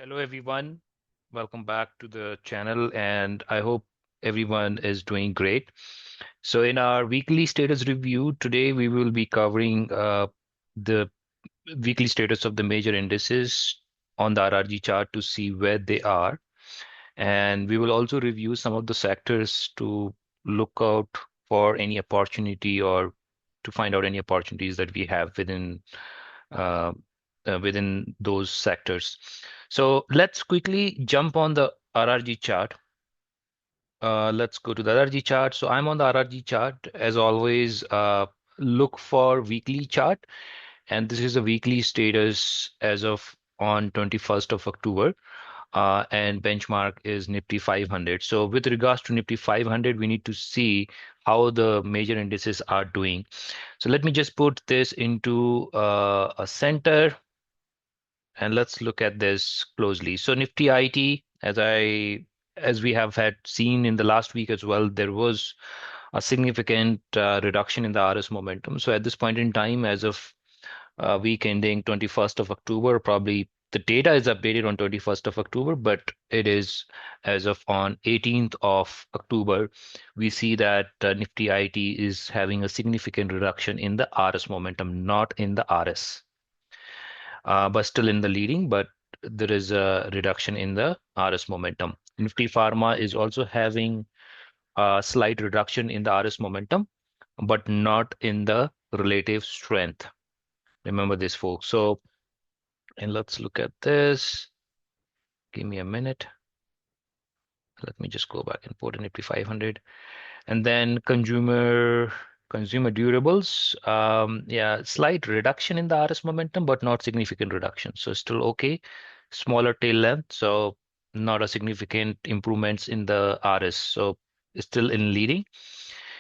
Hello, everyone. Welcome back to the channel, and I hope everyone is doing great. So, in our weekly status review, today we will be covering the weekly status of the major indices on the RRG chart to see where they are. And we will also review some of the sectors to look out for any opportunity or to find out any opportunities that we have uh, within those sectors. So let's quickly jump on the RRG chart. Let's go to the RRG chart. So I'm on the RRG chart. As always, look for weekly chart. And this is a weekly status as of on 21st of October. And benchmark is Nifty 500. So with regards to Nifty 500, we need to see how the major indices are doing. So let me just put this into a center and let's look at this closely. So Nifty IT, as we have had seen in the last week as well, there was a significant reduction in the RS momentum. So at this point in time, as of week ending 21st of October, probably the data is updated on 21st of October, but it is as of on 18th of October, we see that Nifty IT is having a significant reduction in the RS momentum, not in the RS, but still in the leading, but there is a reduction in the RS momentum. Nifty Pharma is also having a slight reduction in the RS momentum, but not in the relative strength. Remember this, folks. So, and let's look at this. Give me a minute. Let me just go back and put in Nifty 500. And then consumer durables. Yeah, slight reduction in the RS momentum, but not significant reduction. So still okay. Smaller tail length, so not a significant improvements in the RS. So still in leading.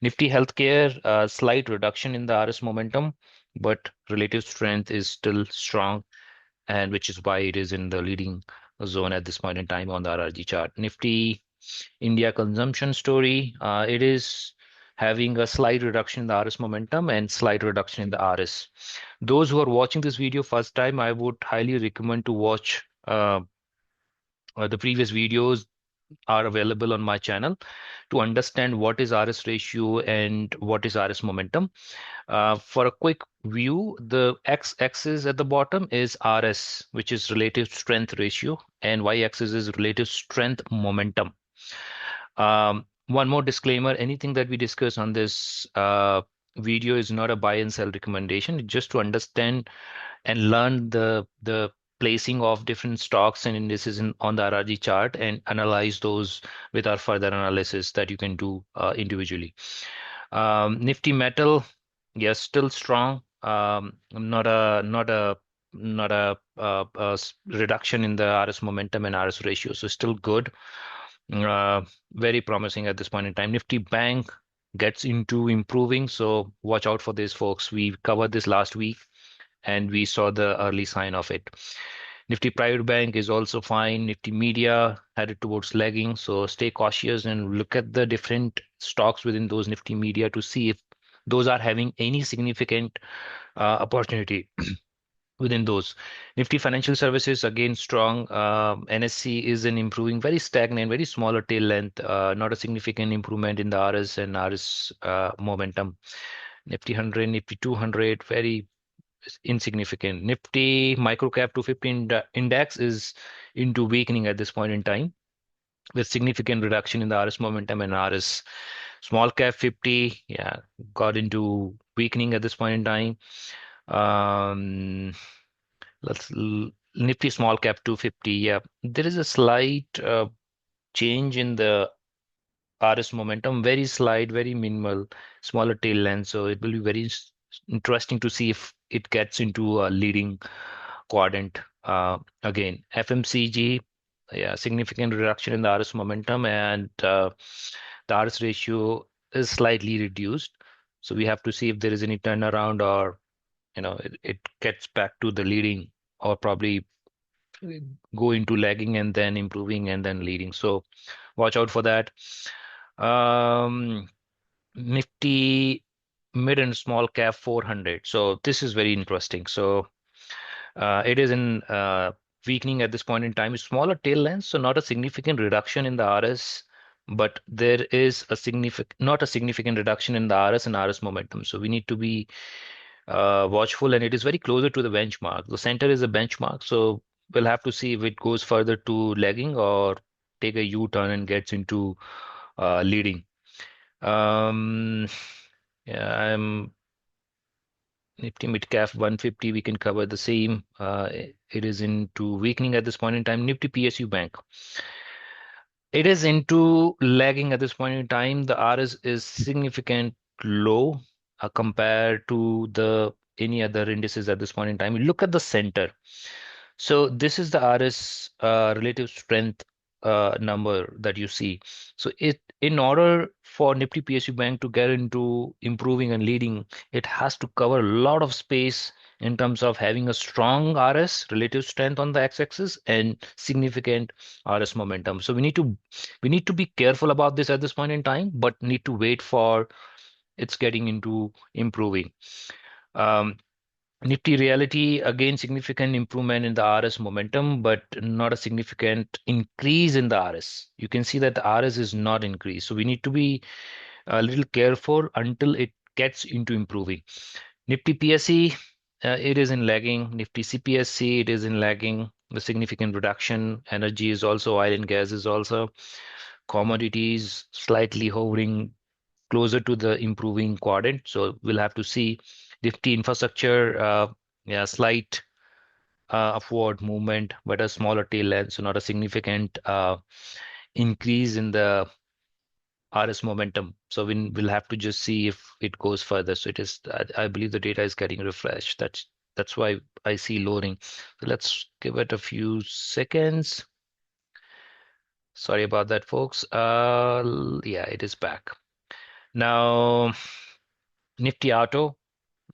Nifty Healthcare, slight reduction in the RS momentum, but relative strength is still strong, and which is why it is in the leading zone at this point in time on the RRG chart. Nifty India consumption story, it is having a slight reduction in the RS momentum and slight reduction in the RS. Those who are watching this video first time, I would highly recommend to watch the previous videos are available on my channel to understand what is RS ratio and what is RS momentum. For a quick view, the x-axis at the bottom is RS, which is relative strength ratio, and y-axis is relative strength momentum. One more disclaimer, anything that we discuss on this video is not a buy and sell recommendation, just to understand and learn the placing of different stocks and indices on the RRG chart and analyze those with our further analysis that you can do individually. Nifty Metal, yes, still strong. Not a reduction in the RS momentum and RS ratio, so still good. Uh, Very promising at this point in time. Nifty Bank gets into improving, so watch out for this, folks. We covered this last week and we saw the early sign of it. Nifty Private Bank is also fine. Nifty Media headed towards lagging, so stay cautious and look at the different stocks within those Nifty Media to see if those are having any significant opportunity within those. Nifty Financial Services again strong. NSC is an improving, very stagnant, very smaller tail length, not a significant improvement in the RS and RS momentum. Nifty 100, Nifty 200, very insignificant. Nifty Microcap 250 index is into weakening at this point in time with significant reduction in the RS momentum and RS. Small cap 50, yeah, got into weakening at this point in time. Um, let's Nifty small cap 250. Yeah, there is a slight change in the RS momentum, very slight, very minimal, smaller tail length. So it will be very interesting to see if it gets into a leading quadrant again. FMCG, yeah, significant reduction in the RS momentum, and the RS ratio is slightly reduced. So we have to see if there is any turnaround or it gets back to the leading or probably go into lagging and then improving and then leading. So watch out for that. Um, Nifty mid and small cap 400. So this is very interesting. So it is in weakening at this point in time. Smaller tail length, so not a significant reduction in the RS, but there is a significant, not a significant reduction in the RS and RS momentum. So we need to be watchful, and it is very closer to the benchmark. The center is a benchmark, so we'll have to see if it goes further to lagging or take a U-turn and gets into leading. Um, yeah, I'm Nifty mid cap 150. We can cover the same. It is into weakening at this point in time. Nifty PSU Bank. It is into lagging at this point in time. The RS is significant low compared to the any other indices at this point in time. Look at the center. So this is the RS relative strength number that you see. So it in order for Nifty PSU Bank to get into improving and leading, it has to cover a lot of space in terms of having a strong RS relative strength on the x-axis and significant RS momentum. So we need to be careful about this at this point in time, but need to wait for it's getting into improving. Um, Nifty Reality, again, significant improvement in the RS momentum, but not a significant increase in the RS. You can see that the RS is not increased. So we need to be a little careful until it gets into improving. Nifty PSE, it is in lagging. Nifty CPSC, it is in lagging. The significant reduction. Energy is also, oil and gas is also. Commodities slightly hovering closer to the improving quadrant. So we'll have to see. Nifty infrastructure, yeah, slight upward movement, but a smaller tail length, so not a significant increase in the RS momentum. So we'll have to just see if it goes further. So it is, I believe the data is getting refreshed. That's why I see lowering. So let's give it a few seconds. Sorry about that, folks. Yeah, it is back. Now, Nifty Auto.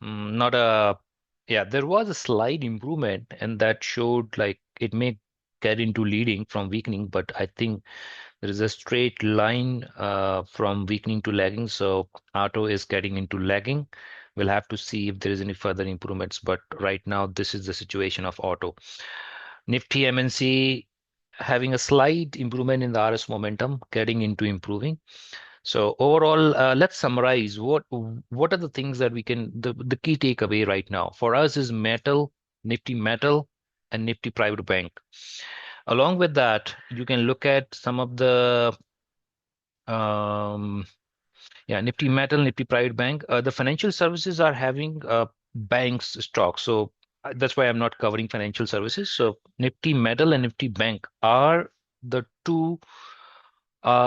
Not a, yeah, there was a slight improvement, and that showed like it may get into leading from weakening, but I think there is a straight line from weakening to lagging. So auto is getting into lagging. We'll have to see if there is any further improvements, but right now this is the situation of auto. Nifty MNC having a slight improvement in the RS momentum, getting into improving. So overall, let's summarize what are the things that we can the key takeaway right now for us is Nifty Metal, and Nifty Private Bank. Along with that, you can look at some of the um, yeah, Nifty Metal, Nifty Private Bank. The financial services are having banks stock, so that's why I'm not covering financial services. So Nifty Metal and Nifty Bank are the two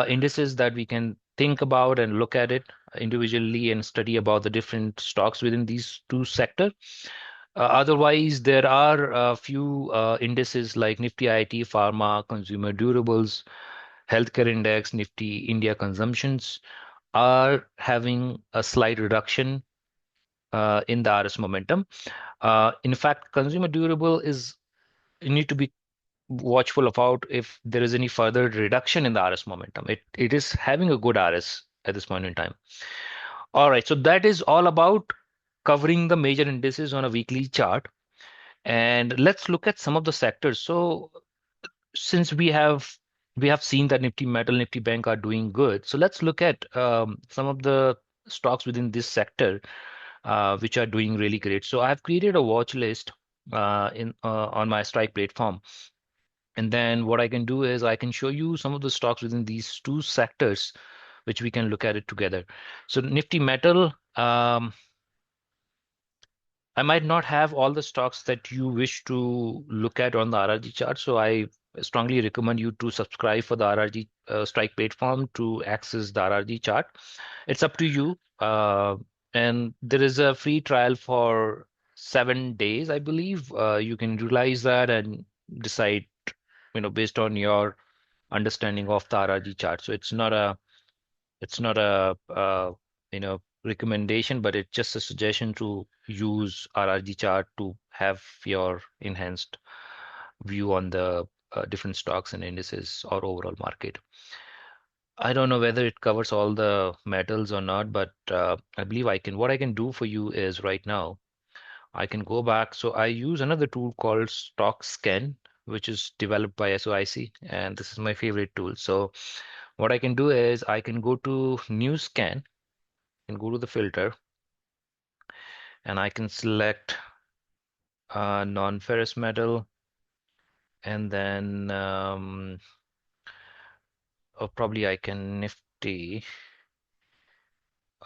indices that we can think about and look at it individually and study about the different stocks within these two sectors. Otherwise, there are a few indices like Nifty IT, Pharma, Consumer Durables, Healthcare Index, Nifty India Consumptions are having a slight reduction in the RS momentum. In fact, Consumer Durable is you need to be watchful about if there is any further reduction in the RS momentum. It is having a good RS at this point in time. All right, so that is all about covering the major indices on a weekly chart. And let's look at some of the sectors. So since we have seen that Nifty Metal, Nifty Bank are doing good. So let's look at some of the stocks within this sector which are doing really great. So I've created a watch list in on my Strike platform. And then what I can do is I can show you some of the stocks within these two sectors, which we can look at it together. So Nifty Metal, I might not have all the stocks that you wish to look at on the RRG chart. So I strongly recommend you to subscribe for the RRG Strike platform to access the RRG chart. It's up to you. And there is a free trial for 7 days, I believe. You can utilize that and decide, based on your understanding of the RRG chart. So it's not a recommendation, but it's just a suggestion to use RRG chart to have your enhanced view on the different stocks and indices or overall market. I don't know whether it covers all the metals or not, but I believe what I can do for you is right now, I can go back. So I use another tool called Stock Scan. which is developed by SOIC, and this is my favorite tool. So what I can do is I can go to New Scan and go to the filter, and I can select non-ferrous metal, and then or probably I can Nifty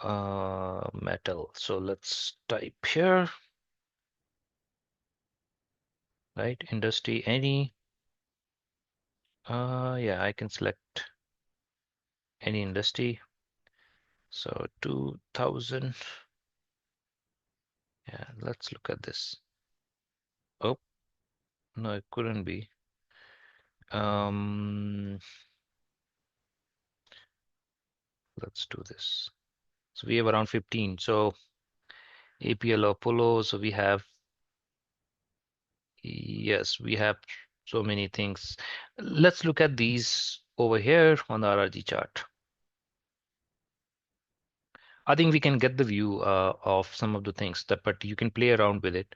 metal. So let's type here, right? Industry, any. Yeah, I can select any industry. So 2000. Yeah, let's look at this. Oh, no, it couldn't be. Um, let's do this. So we have around 15. So APL Apollo. So we have, yes, we have so many things. Let's look at these over here on the RRG chart. I think we can get the view of some of the things that, but you can play around with it.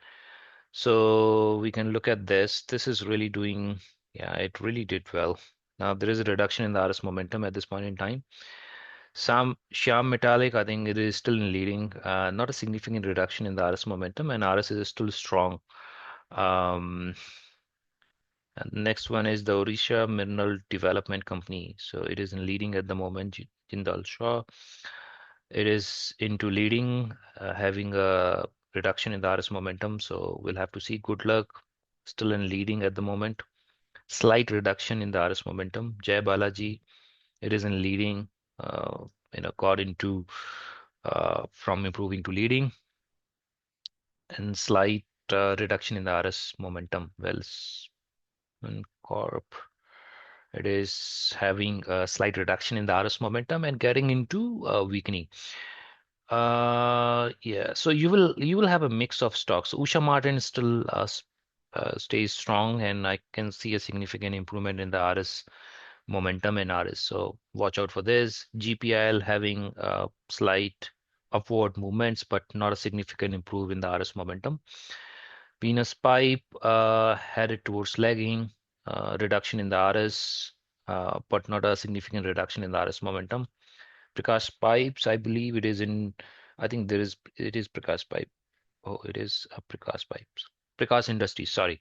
So we can look at this. This is really doing, yeah, it really did well. Now there is a reduction in the RS momentum at this point in time. Some Shyam Metallic, I think it is still in leading, not a significant reduction in the RS momentum, and RS is still strong. Um, and the next one is the Odisha Mineral Development Company. So it is in leading at the moment, Jindal Shaw. It is into leading, having a reduction in the RS momentum. So we'll have to see. Good luck. Still in leading at the moment. Slight reduction in the RS momentum. Jai Balaji, it is in leading, uh, got into from improving to leading, and slight reduction in the RS momentum. Wells Corp, it is having a slight reduction in the RS momentum and getting into weakening. Yeah, so you will have a mix of stocks. Usha Martin still stays strong, and I can see a significant improvement in the RS momentum and RS. So watch out for this. GPIL having slight upward movements, but not a significant improve in the RS momentum. Venus Pipe headed towards lagging, reduction in the RS, but not a significant reduction in the RS momentum. Prakash Pipes, I believe it is in, I think it is Prakash Pipe. Oh, it is Prakash Pipes. Prakash Industries, sorry.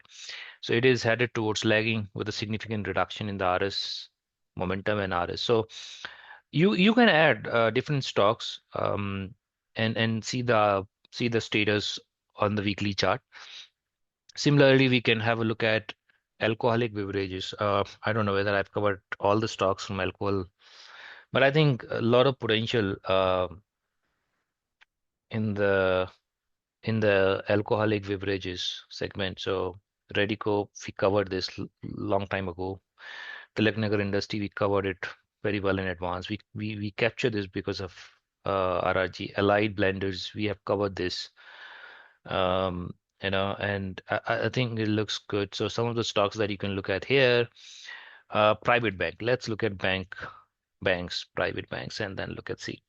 So it is headed towards lagging with a significant reduction in the RS momentum and RS. So you can add different stocks, and see the status on the weekly chart. Similarly, we can have a look at alcoholic beverages. I don't know whether I've covered all the stocks from alcohol, but I think a lot of potential in the alcoholic beverages segment. So Redico, we covered this long time ago. Tilak Nagar Industry, we covered it very well in advance. We captured this because of RRG Allied Blenders. We have covered this, and I think it looks good. So some of the stocks that you can look at here, private bank. Let's look at banks, private banks, and then look at C.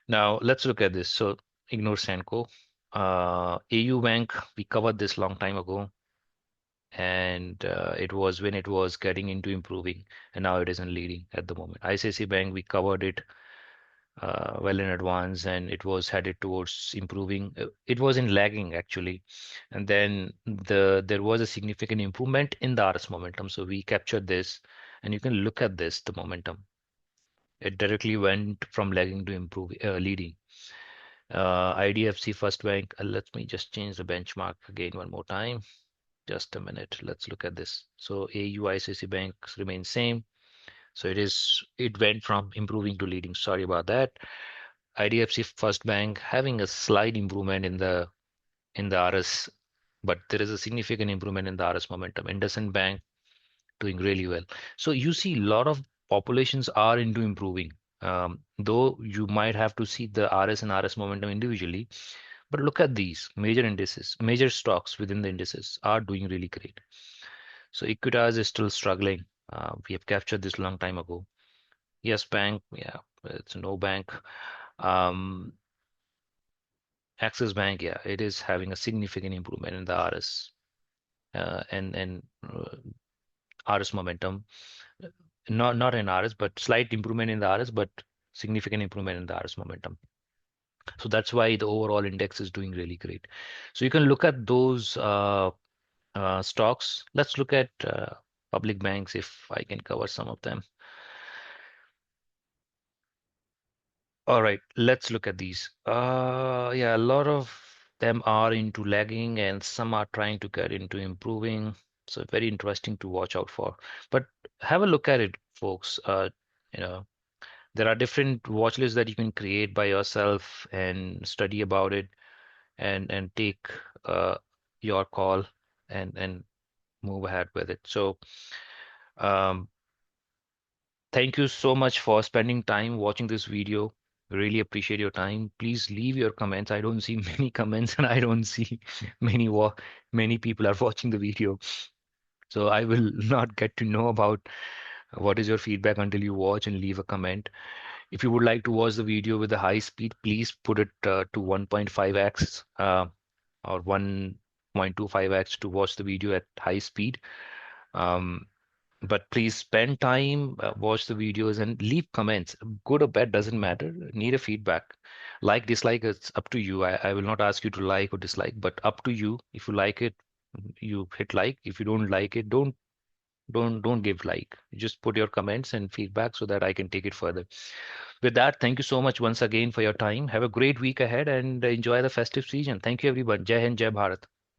Now let's look at this. So ignore Sanco. AU Bank, we covered this long time ago, and it was when it was getting into improving, and now it isn't leading at the moment. ICICI Bank, we covered it well in advance, and it was headed towards improving. It was in lagging actually, and then there was a significant improvement in the RS momentum. So we captured this, and you can look at this, the momentum. It directly went from lagging to improve, leading. IDFC First Bank. Let me just change the benchmark again one more time. Just a minute. Let's look at this. So AU ICICI banks remain same. So it went from improving to leading. Sorry about that. IDFC First Bank having a slight improvement in the RS, but there is a significant improvement in the RS momentum. IndusInd Bank doing really well. So you see a lot of populations are into improving. Though you might have to see the RS and RS momentum individually, but look at these major indices, major stocks within the indices are doing really great. So Equitas is still struggling. We have captured this long time ago. Yes Bank, yeah, it's no bank. Um, Axis Bank, yeah, it is having a significant improvement in the RS. and RS momentum. Not in RS, but slight improvement in the RS, but significant improvement in the RS momentum. So that's why the overall index is doing really great. So you can look at those stocks. Let's look at public banks if I can cover some of them. All right, let's look at these. Yeah, a lot of them are into lagging and some are trying to get into improving. So very interesting to watch out for. But have a look at it, folks. You know, there are different watch lists that you can create by yourself and study about it and take uh, your call and move ahead with it. So um, thank you so much for spending time watching this video. Really appreciate your time. Please leave your comments. I don't see many comments and I don't see many people are watching the video. So I will not get to know about what is your feedback until you watch and leave a comment. If you would like to watch the video with a high speed, please put it to 1.5x or 1.25x to watch the video at high speed. Um, but please spend time, watch the videos, and leave comments. Good or bad doesn't matter. Need a feedback. Like, dislike, it's up to you. I will not ask you to like or dislike, but up to you. If you like it, you hit like. If you don't like it, don't give like. Just put your comments and feedback so that I can take it further. With that, thank you so much once again for your time. Have a great week ahead and enjoy the festive season. Thank you, everyone. Jai Hind, Jai Bharat.